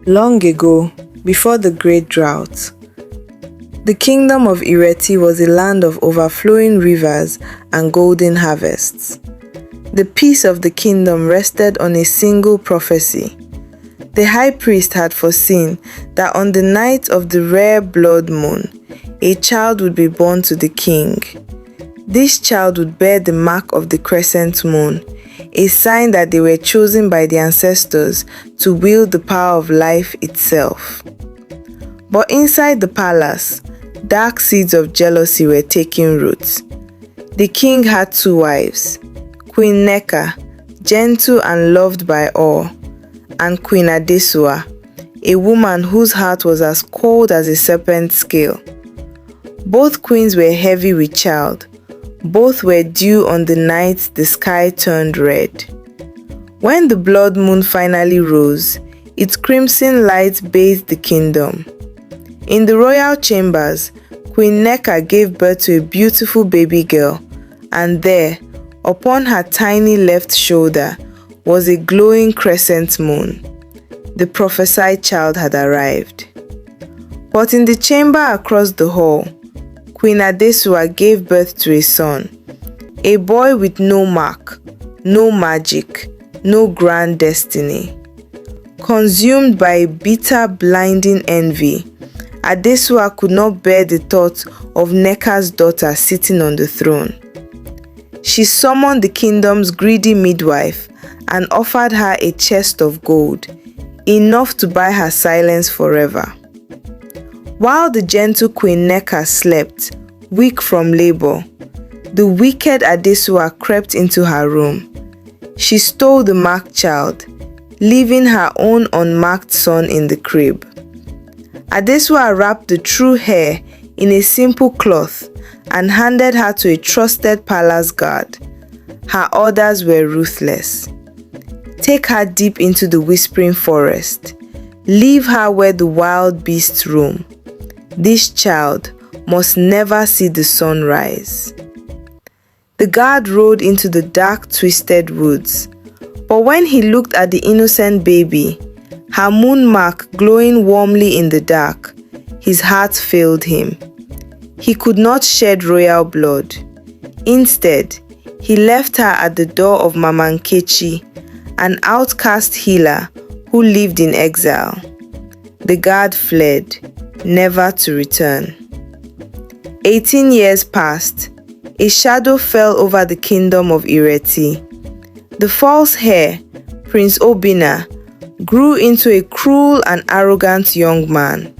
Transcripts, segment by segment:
Long ago, before the Great Drought, the Kingdom of Ireti was a land of overflowing rivers and golden harvests. The peace of the kingdom rested on a single prophecy. The high priest had foreseen that on the night of the rare blood moon, a child would be born to the king. This child would bear the mark of the crescent moon, a sign that they were chosen by the ancestors to wield the power of life itself. But inside the palace, dark seeds of jealousy were taking root. The king had two wives, Queen Nneka, gentle and loved by all, and Queen Adesua, a woman whose heart was as cold as a serpent's scale. Both queens were heavy with child. Both were due on the night the sky turned red. When the blood moon finally rose, its crimson light bathed the kingdom. In the royal chambers, Queen Nneka gave birth to a beautiful baby girl, and there, upon her tiny left shoulder, was a glowing crescent moon. The prophesied child had arrived. But in the chamber across the hall, Queen Adesua gave birth to a son, a boy with no mark, no magic, no grand destiny. Consumed by a bitter, blinding envy, Adesua could not bear the thought of Nneka's daughter sitting on the throne. She summoned the kingdom's greedy midwife and offered her a chest of gold, enough to buy her silence forever. While the gentle Queen Nneka slept, weak from labor, the wicked Adesua crept into her room. She stole the marked child, leaving her own unmarked son in the crib. Adesua wrapped the true heir in a simple cloth and handed her to a trusted palace guard. Her orders were ruthless. Take her deep into the whispering forest. Leave her where the wild beasts roam. This child must never see the sun rise. The guard rode into the dark, twisted woods. But when he looked at the innocent baby, her moon mark glowing warmly in the dark, his heart failed him. He could not shed royal blood. Instead, he left her at the door of Mama Nkechi, an outcast healer who lived in exile. The guard fled, never to return. 18 years passed. A shadow fell over the kingdom of Ireti. The false heir, Prince Obinna, grew into a cruel and arrogant young man.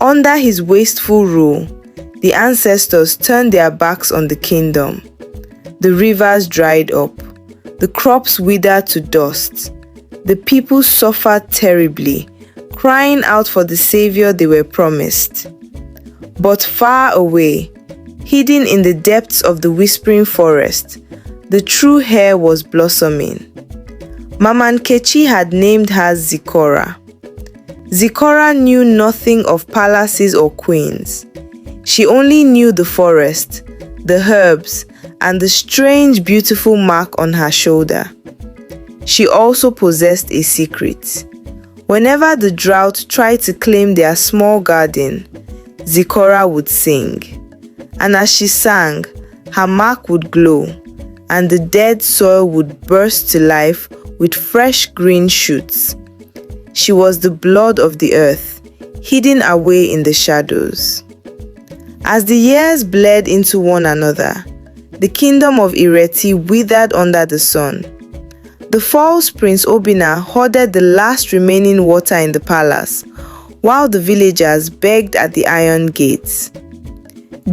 Under his wasteful rule, the ancestors turned their backs on the kingdom. The rivers dried up. The crops withered to dust. The people suffered terribly, crying out for the savior they were promised. But far away, hidden in the depths of the whispering forest, the true heir was blossoming. Mama Nkechi had named her Zikora. Zikora knew nothing of palaces or queens. She only knew the forest, the herbs, and the strange, beautiful mark on her shoulder. She also possessed a secret. Whenever the drought tried to claim their small garden, Zikora would sing. And as she sang, her mark would glow, and the dead soil would burst to life with fresh green shoots. She was the blood of the earth, hidden away in the shadows. As the years bled into one another, the kingdom of Ireti withered under the sun. The false Prince Obinna hoarded the last remaining water in the palace, while the villagers begged at the iron gates.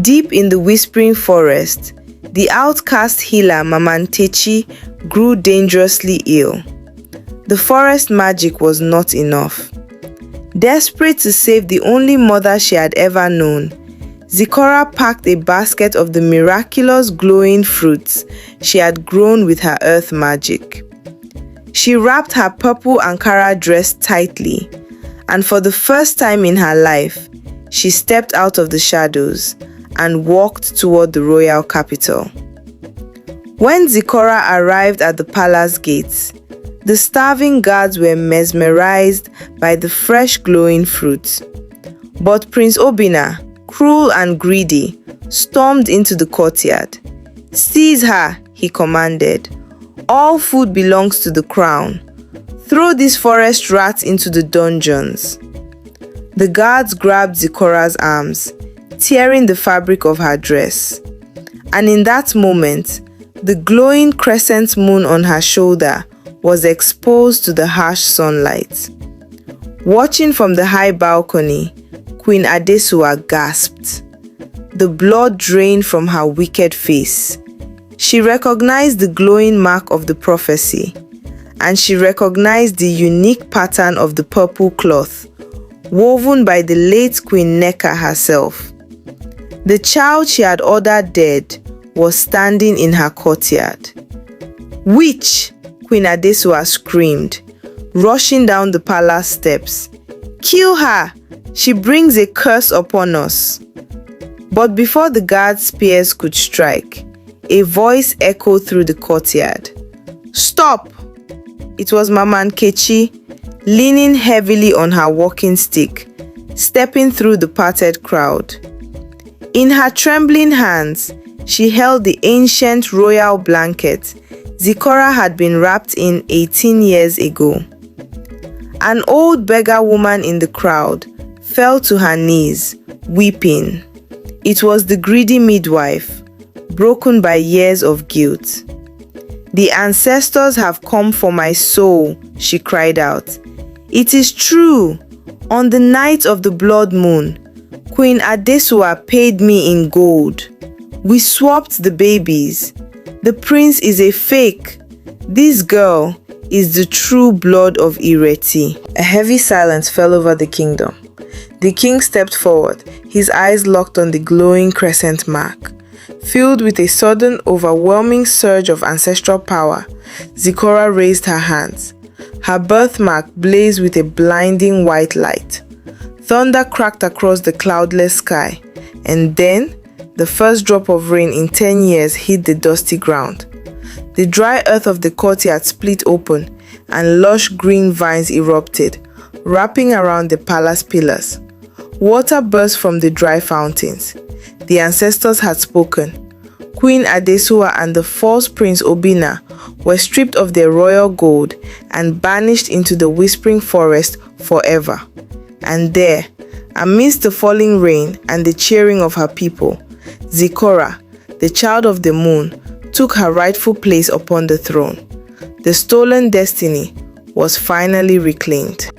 Deep in the whispering forest, the outcast healer Mama Nkechi grew dangerously ill. The forest magic was not enough. Desperate to save the only mother she had ever known, Zikora packed a basket of the miraculous glowing fruits she had grown with her earth magic. She wrapped her purple Ankara dress tightly, and for the first time in her life, she stepped out of the shadows and walked toward the royal capital. When Zikora arrived at the palace gates, The starving guards were mesmerized by the fresh glowing fruit. But Prince Obinna, cruel and greedy, stormed into the courtyard. "Seize her," he commanded. "All food belongs to the crown. Throw this forest rat into the dungeons." The guards grabbed Zikora's arms, tearing the fabric of her dress. And in that moment, the glowing crescent moon on her shoulder was exposed to the harsh sunlight. Watching from the high balcony, Queen Adesuwa gasped. The blood drained from her wicked face. She recognized the glowing mark of the prophecy, and she recognized the unique pattern of the purple cloth, woven by the late Queen Nneka herself. The child she had ordered dead was standing in her courtyard. "Witch!" Queen Adesuwa screamed, rushing down the palace steps. "Kill her! She brings a curse upon us." But before the guards' spears could strike, a voice echoed through the courtyard. "Stop!" It was Mama Nkechi, leaning heavily on her walking stick, stepping through the parted crowd. In her trembling hands, she held the ancient royal blanket Zikora had been wrapped in 18 years ago. An old beggar woman in the crowd fell to her knees, weeping. It was the greedy midwife, broken by years of guilt. "The ancestors have come for my soul," she cried out. "It is true. On the night of the blood moon, Queen Adesuwa paid me in gold. We swapped the babies. The prince is a fake. This girl is the true blood of Ireti." A heavy silence fell over the kingdom. The king stepped forward, his eyes locked on the glowing crescent mark. Filled with a sudden, overwhelming surge of ancestral power, Zikora raised her hands. Her birthmark blazed with a blinding white light. Thunder cracked across the cloudless sky, and then the first drop of rain in 10 years hit the dusty ground. The dry earth of the courtyard split open, and lush green vines erupted, wrapping around the palace pillars. Water burst from the dry fountains. The ancestors had spoken. Queen Adesuwa and the false Prince Obinna were stripped of their royal gold and banished into the whispering forest forever. And there, amidst the falling rain and the cheering of her people, Zikora, the child of the moon, took her rightful place upon the throne. The stolen destiny was finally reclaimed.